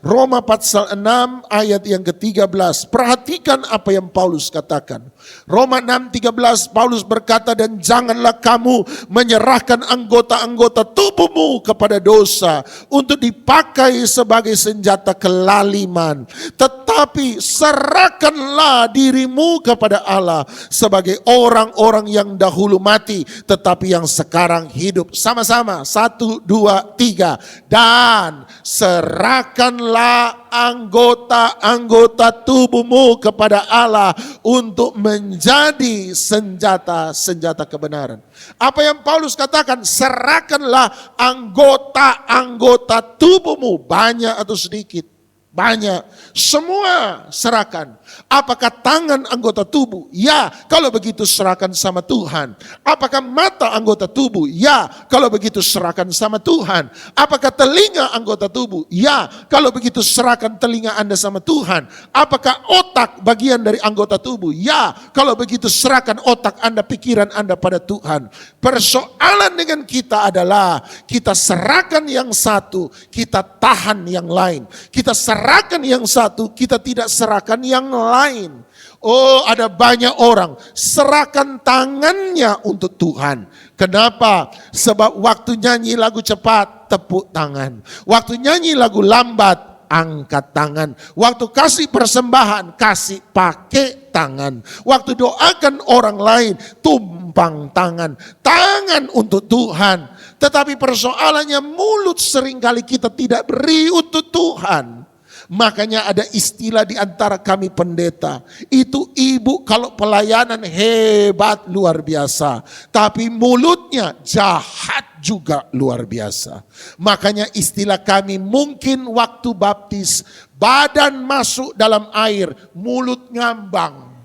Roma pasal 6 ayat yang ke-13. Perhatikan apa yang Paulus katakan. Roma 6:13 Paulus berkata, dan janganlah kamu menyerahkan anggota-anggota tubuhmu kepada dosa untuk dipakai sebagai senjata kelaliman. Tetapi serahkanlah dirimu kepada Allah sebagai orang-orang yang dahulu mati tetapi yang sekarang hidup. Sama-sama, 1, 2, 3. Dan serahkanlah anggota-anggota tubuhmu kepada Allah untuk menjadi senjata-senjata kebenaran. Apa yang Paulus katakan? Serahkanlah anggota-anggota tubuhmu, banyak atau sedikit. banyak. Semua serahkan. Apakah tangan anggota tubuh? Ya, kalau begitu serahkan sama Tuhan. Apakah mata anggota tubuh? Ya, kalau begitu serahkan sama Tuhan. Apakah telinga anggota tubuh? Ya, kalau begitu serahkan telinga Anda sama Tuhan. Apakah otak bagian dari anggota tubuh? Ya, kalau begitu serahkan otak Anda, pikiran Anda pada Tuhan. Persoalan dengan kita adalah kita serahkan yang satu, kita tahan yang lain. Kita serahkan yang satu, kita tidak serahkan yang lain. Oh, ada banyak orang serahkan tangannya untuk Tuhan. Kenapa? Sebab waktu nyanyi lagu cepat, tepuk tangan. Waktu nyanyi lagu lambat, angkat tangan. Waktu kasih persembahan, kasih pakai tangan. Waktu doakan orang lain, tumpang tangan. Tangan untuk Tuhan. Tetapi persoalannya mulut seringkali kita tidak beri untuk Tuhan. Makanya ada istilah di antara kami pendeta. Itu ibu kalau pelayanan hebat luar biasa. Tapi mulutnya jahat juga luar biasa. Makanya istilah kami mungkin waktu baptis. Badan masuk dalam air, mulut ngambang.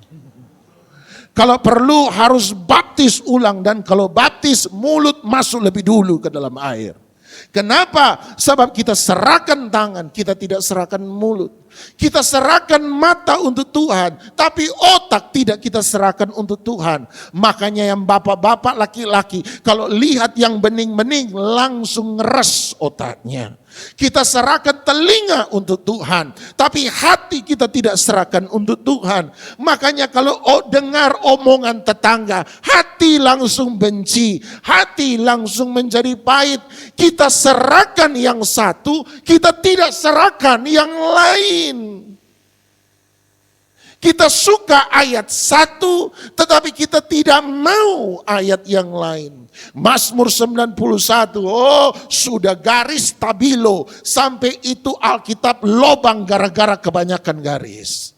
Kalau perlu harus baptis ulang. Dan kalau baptis mulut masuk lebih dulu ke dalam air. Kenapa? Sebab kita serahkan tangan, kita tidak serahkan mulut. Kita serahkan mata untuk Tuhan, tapi otak tidak kita serahkan untuk Tuhan. Makanya yang bapak-bapak laki-laki, kalau lihat yang bening-bening langsung ngeres otaknya. Kita serahkan telinga untuk Tuhan, tapi hati kita tidak serahkan untuk Tuhan. Makanya kalau dengar omongan tetangga, hati langsung benci, hati langsung menjadi pahit. Kita serahkan yang satu, kita tidak serahkan yang lain. Kita suka ayat satu, tetapi kita tidak mau ayat yang lain. Mazmur 91, oh sudah garis stabilo. Sampai itu Alkitab lobang gara-gara kebanyakan garis.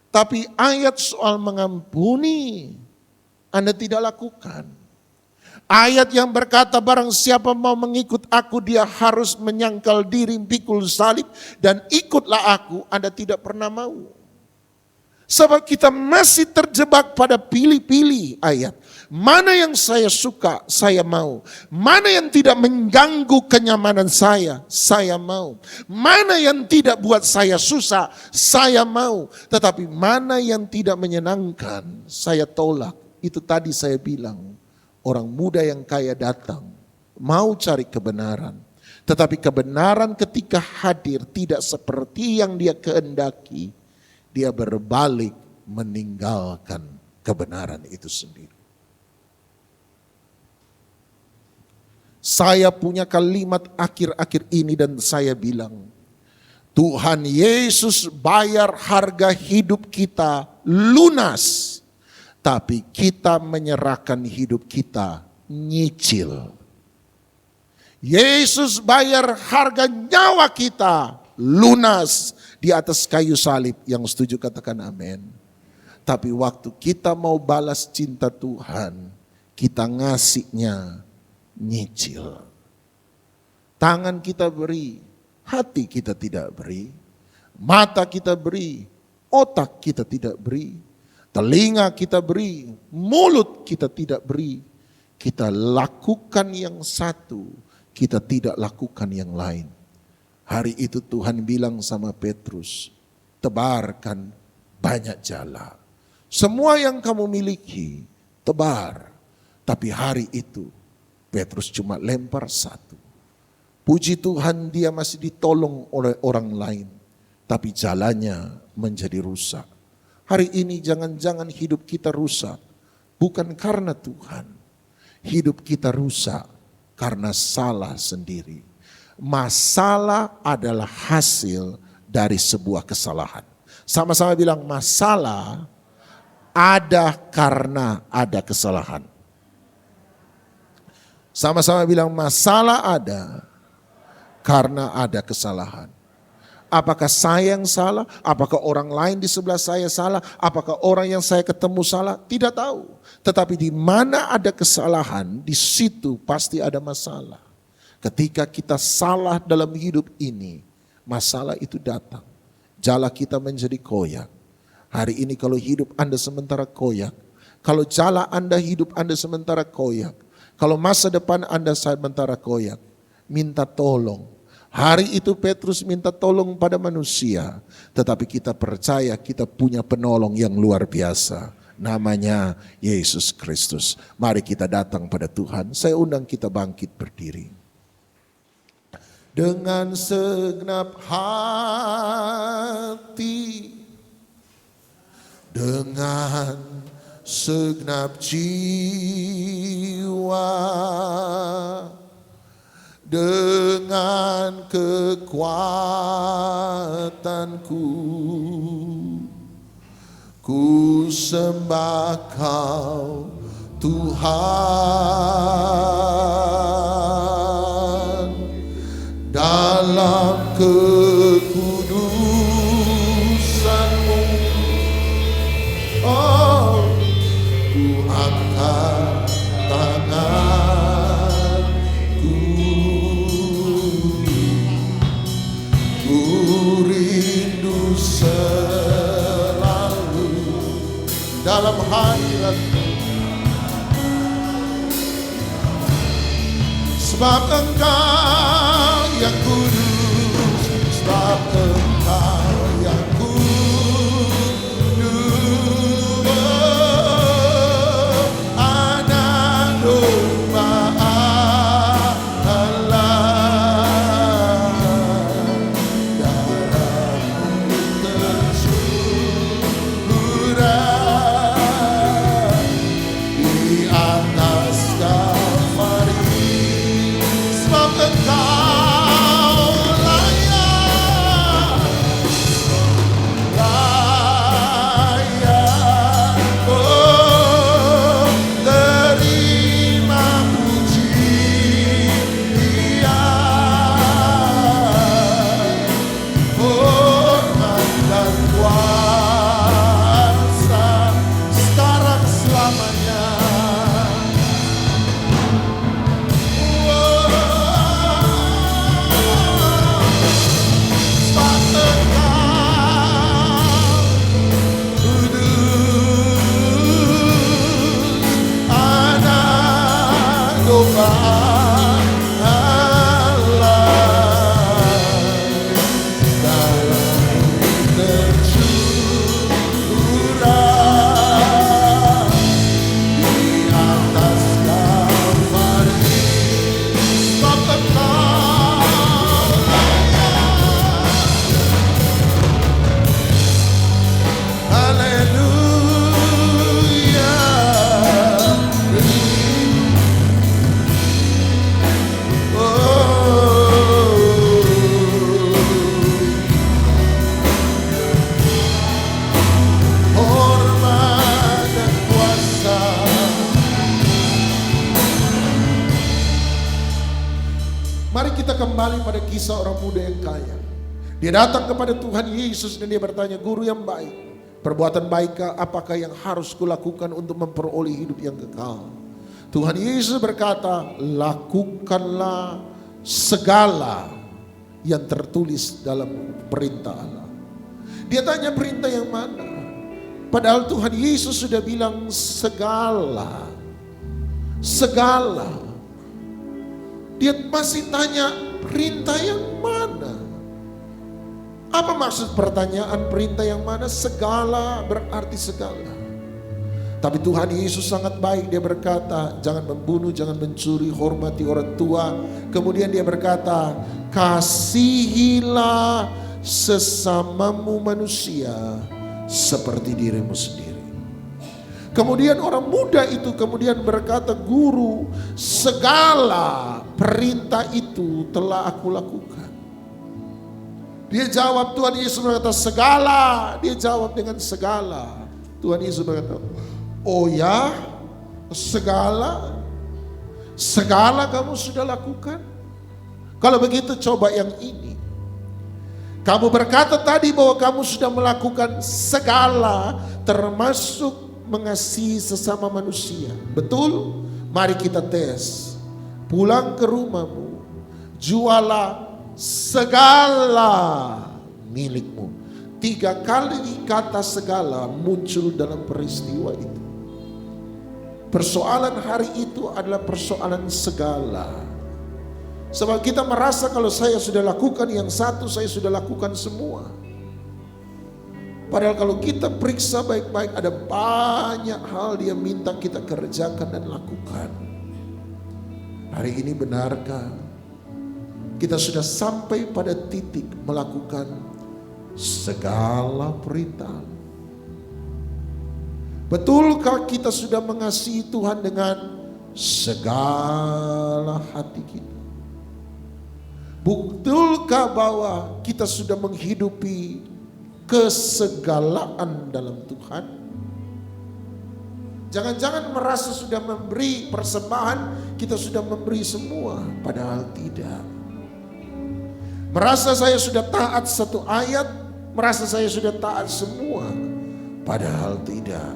Tapi ayat soal mengampuni, Anda tidak lakukan. Ayat yang berkata barang siapa mau mengikut aku dia harus menyangkal diri, pikul salib dan ikutlah aku, Anda tidak pernah mau. Sebab kita masih terjebak pada pilih-pilih ayat. Mana yang saya suka, saya mau. Mana yang tidak mengganggu kenyamanan saya mau. Mana yang tidak buat saya susah, saya mau. Tetapi mana yang tidak menyenangkan, saya tolak. Itu tadi saya bilang. Orang muda yang kaya datang, mau cari kebenaran. Tetapi kebenaran ketika hadir tidak seperti yang dia kehendaki. Dia berbalik meninggalkan kebenaran itu sendiri. Saya punya kalimat akhir-akhir ini dan saya bilang, Tuhan Yesus bayar harga hidup kita lunas. Tapi kita menyerahkan hidup kita nyicil. Yesus bayar harga nyawa kita lunas di atas kayu salib. Yang setuju katakan amin. Tapi waktu kita mau balas cinta Tuhan, kita ngasihnya nyicil. Tangan kita beri, hati kita tidak beri. Mata kita beri, otak kita tidak beri. Telinga kita beri, mulut kita tidak beri. Kita lakukan yang satu, kita tidak lakukan yang lain. Hari itu Tuhan bilang sama Petrus, tebarkan banyak jala. Semua yang kamu miliki, tebar. Tapi hari itu Petrus cuma lempar satu. Puji Tuhan dia masih ditolong oleh orang lain. Tapi jalannya menjadi rusak. Hari ini jangan-jangan hidup kita rusak. Bukan karena Tuhan. Hidup kita rusak karena salah sendiri. Masalah adalah hasil dari sebuah kesalahan. Sama-sama bilang masalah ada karena ada kesalahan. Sama-sama bilang masalah ada karena ada kesalahan. Apakah saya yang salah? Apakah orang lain di sebelah saya salah? Apakah orang yang saya ketemu salah? Tidak tahu. Tetapi di mana ada kesalahan, di situ pasti ada masalah. Ketika kita salah dalam hidup ini, masalah itu datang. Jala kita menjadi koyak. Hari ini kalau hidup Anda sementara koyak, kalau jala Anda hidup Anda sementara koyak, kalau masa depan Anda sementara koyak, minta tolong. Hari itu Petrus minta tolong pada manusia, tetapi kita percaya kita punya penolong yang luar biasa. Namanya Yesus Kristus. Mari kita datang pada Tuhan. Saya undang kita bangkit berdiri. Dengan segenap hati, dengan segenap jiwa, dengan kekuatanku, ku sembah Kau Tuhan, dalam kekudusan-Mu. Oh, ku angkat tanganku, ku rindu selalu dalam hadirat-Mu, sebab Engkau yang kudus, sebab Engkau yang kudus, Anak domba Allah, darah-Mu tercurah di atas Kalvari, sebab Engkau layak, oh, terima pujian, hormat dan kuasa sekarang selamanya. Mari kita kembali pada kisah orang muda yang kaya. Dia datang kepada Tuhan Yesus dan dia bertanya, Guru yang baik, perbuatan baik apakah yang harus kulakukan untuk memperoleh hidup yang kekal? Tuhan Yesus berkata, lakukanlah segala yang tertulis dalam perintah Allah. Dia tanya perintah yang mana? Padahal Tuhan Yesus sudah bilang segala. Segala. Dia masih tanya perintah yang mana? Apa maksud pertanyaan perintah yang mana? Segala berarti segala. Tapi Tuhan Yesus sangat baik. Dia berkata, jangan membunuh, jangan mencuri, hormati orang tua. Kemudian dia berkata, kasihilah sesamamu manusia seperti dirimu sendiri. Kemudian orang muda itu kemudian berkata, Guru, segala perintah itu telah aku lakukan. Dia jawab, Tuhan Yesus berkata, segala. Dia jawab dengan segala. Tuhan Yesus berkata, oh ya, segala? Segala kamu sudah lakukan? Kalau begitu coba yang ini. Kamu berkata tadi bahwa kamu sudah melakukan segala, termasuk mengasihi sesama manusia. Betul? Mari kita tes. Pulang ke rumahmu, jualah segala milikmu. 3 kali kata segala muncul dalam peristiwa itu. Persoalan hari itu adalah persoalan segala. Sebab kita merasa kalau saya sudah lakukan yang satu, saya sudah lakukan semua. Padahal kalau kita periksa baik-baik, ada banyak hal Dia minta kita kerjakan dan lakukan. Hari ini benarkah kita sudah sampai pada titik melakukan segala perintah? Betulkah kita sudah mengasihi Tuhan dengan segala hati kita? Betulkah bahwa kita sudah menghidupi kesegalaan dalam Tuhan? Jangan-jangan merasa sudah memberi persembahan, kita sudah memberi semua, padahal tidak. Merasa saya sudah taat 1 ayat, merasa saya sudah taat semua, padahal tidak.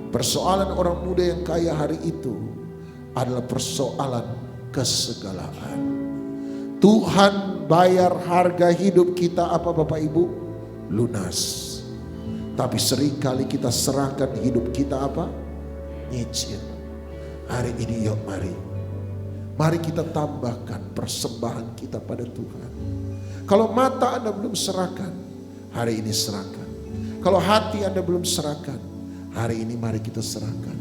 Persoalan orang muda yang kaya hari itu adalah persoalan kesegalaan. Tuhan bayar harga hidup kita apa Bapak Ibu? Lunas. Tapi seringkali kita serahkan hidup kita apa? Nyicil. Hari ini yuk mari kita tambahkan persembahan kita pada Tuhan. Kalau mata Anda belum serahkan, hari ini serahkan. Kalau hati Anda belum serahkan, hari ini mari kita serahkan.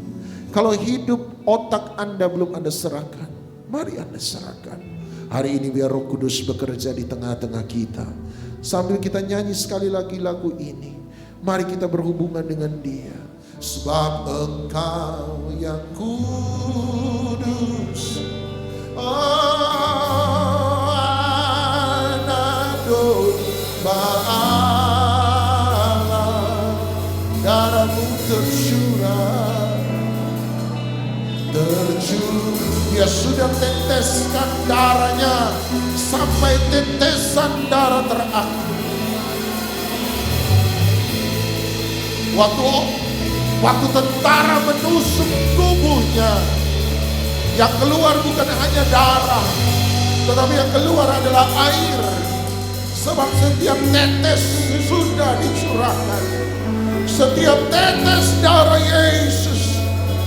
Kalau hidup otak Anda belum Anda serahkan, mari Anda serahkan. Hari ini biar Roh Kudus bekerja di tengah-tengah kita. Sambil kita nyanyi sekali lagi lagu ini, mari kita berhubungan dengan Dia. Sebab Engkau yang kudus, Anak domba Allah, darah-Mu tercurah, Dia sudah teteskan darahnya sampai tetesan darah terakhir. Waktu tentara menusuk tubuhnya, yang keluar bukan hanya darah, tetapi yang keluar adalah air. Sebab setiap tetes sudah dicurahkan. Setiap tetes darah Yesus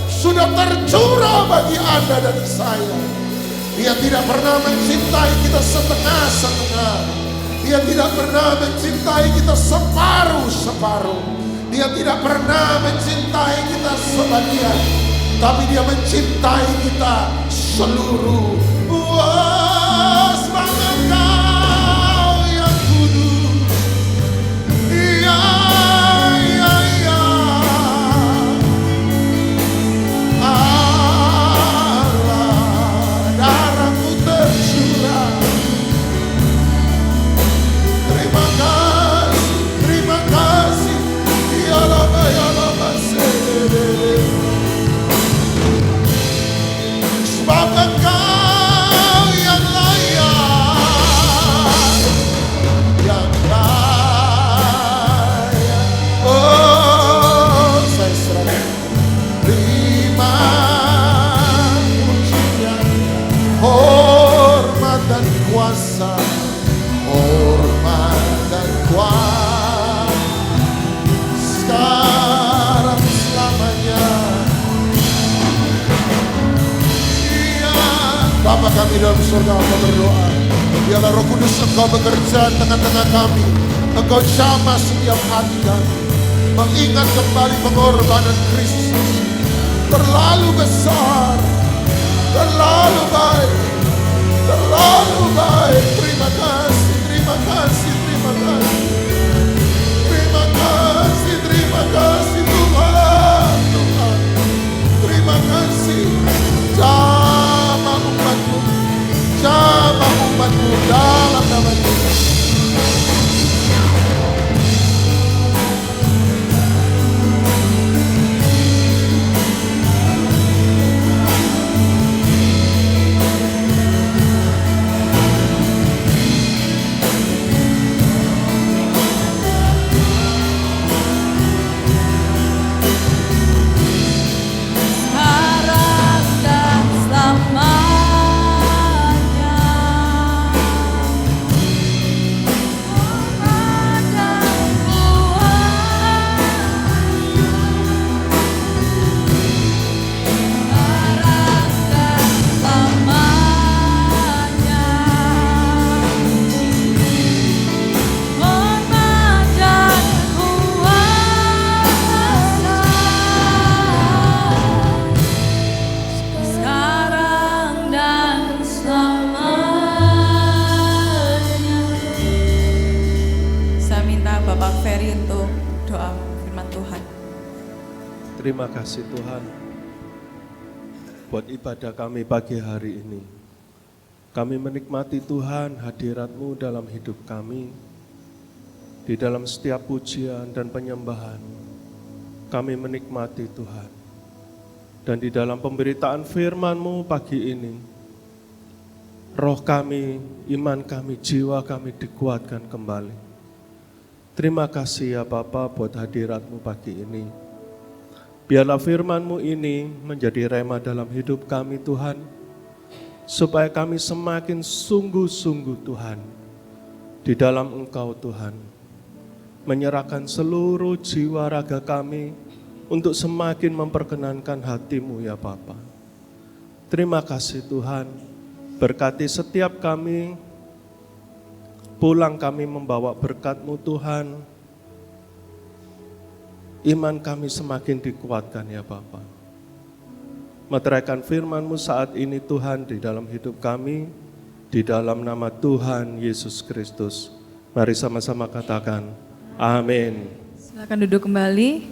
sudah tercurah bagi Anda dan saya. Dia tidak pernah mencintai kita setengah-setengah. Dia tidak pernah mencintai kita separuh-separuh. Dia tidak pernah mencintai kita sebagian, tapi Dia mencintai kita seluruh. Sebab Engkau yang kudus, ya, ya, ya. Allah, darah-Mu tercurah. Terima kasih. Ya Lama, ya Lama, sebab Engkau yang layak, yang layak. Oh, saya serahkan. Terima pujian, hormat dan kuasa, hormat dan kuasa, sekarang selamanya. Bapa kami dalam surga, Engkau berdoa, biarlah Roh Kudus Engkau bekerja tengah-tengah kami. Engkau jamah setiap hati kami, mengingat kembali pengorbanan Kristus. Terlalu besar, terlalu baik, terlalu baik. Terima kasih, terima kasih, terima kasih. Terima kasih, terima kasih Tuhan, Tuhan. Terima kasih. Jamah umat-Mu, jamah umat-Mu dalam nama Yesus. Terima kasih Tuhan buat ibadah kami pagi hari ini. Kami menikmati Tuhan hadirat-Mu dalam hidup kami. Di dalam setiap pujian dan penyembahan, kami menikmati Tuhan. Dan di dalam pemberitaan firman-Mu pagi ini, roh kami, iman kami, jiwa kami dikuatkan kembali. Terima kasih ya Bapa buat hadirat-Mu pagi ini. Biarlah firman-Mu ini menjadi rema dalam hidup kami Tuhan, supaya kami semakin sungguh-sungguh Tuhan, di dalam Engkau Tuhan, menyerahkan seluruh jiwa raga kami untuk semakin memperkenankan hati-Mu ya Bapa. Terima kasih Tuhan, berkati setiap kami, pulang kami membawa berkat-Mu Tuhan, iman kami semakin dikuatkan ya Bapa. Meteraikan firman-Mu saat ini Tuhan di dalam hidup kami, di dalam nama Tuhan Yesus Kristus. Mari sama-sama katakan, amin. Silakan duduk kembali.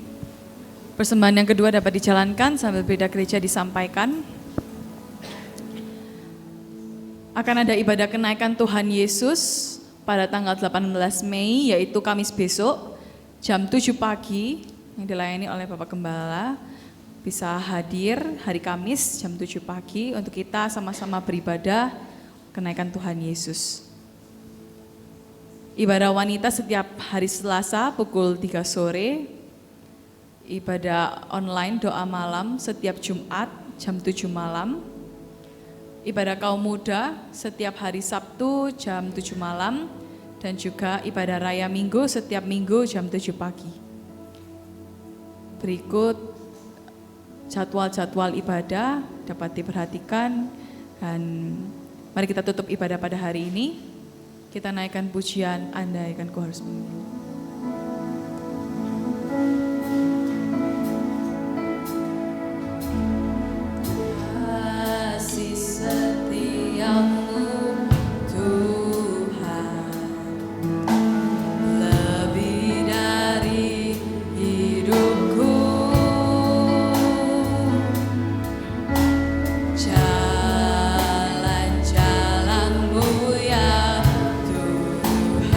Persembahan yang kedua dapat dijalankan sambil beda gereja disampaikan. Akan ada ibadah kenaikan Tuhan Yesus pada tanggal 18 Mei, yaitu Kamis besok, jam 7 pagi, yang dilayani oleh Bapak Gembala. Bisa hadir hari Kamis jam 7 pagi untuk kita sama-sama beribadah kenaikan Tuhan Yesus. Ibadah wanita setiap hari Selasa pukul 3 sore. Ibadah online doa malam setiap Jumat jam 7 malam. Ibadah kaum muda setiap hari Sabtu jam 7 malam. Dan juga ibadah raya Minggu setiap Minggu jam 7 pagi. Berikut jadwal-jadwal ibadah dapat diperhatikan. Dan mari kita tutup ibadah pada hari ini. Kita naikkan pujian, andaikan ku harus memilih. Kasih setiamu Tuhan, lebih dari hidupku. Jalan-jalanmu ya Tuhan.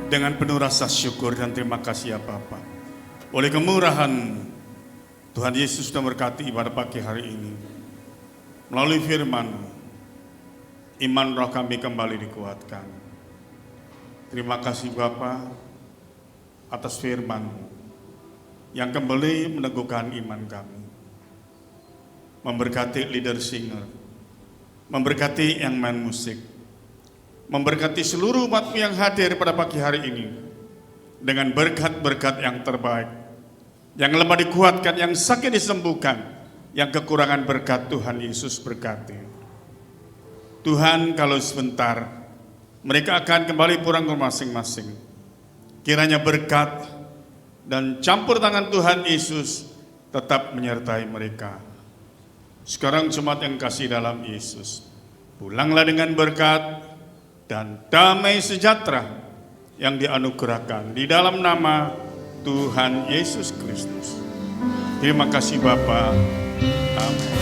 dengan penuh rasa syukur dan terima kasih ya Bapa. Oleh kemurahan Tuhan Yesus sudah berkati pada pagi hari ini. Melalui firman, iman roh kami kembali dikuatkan. Terima kasih Bapa atas firman yang kembali meneguhkan iman kami. Memberkati leader singer, memberkati yang main musik, memberkati seluruh umat yang hadir pada pagi hari ini dengan berkat-berkat yang terbaik, yang lemah dikuatkan, yang sakit disembuhkan, yang kekurangan berkat Tuhan Yesus berkati. Tuhan, kalau sebentar mereka akan kembali pulang ke masing-masing, kiranya berkat dan campur tangan Tuhan Yesus tetap menyertai mereka. Sekarang jemaat yang kasih dalam Yesus, pulanglah dengan berkat dan damai sejahtera yang dianugerahkan di dalam nama Tuhan Yesus Kristus. Terima kasih Bapa. Amin.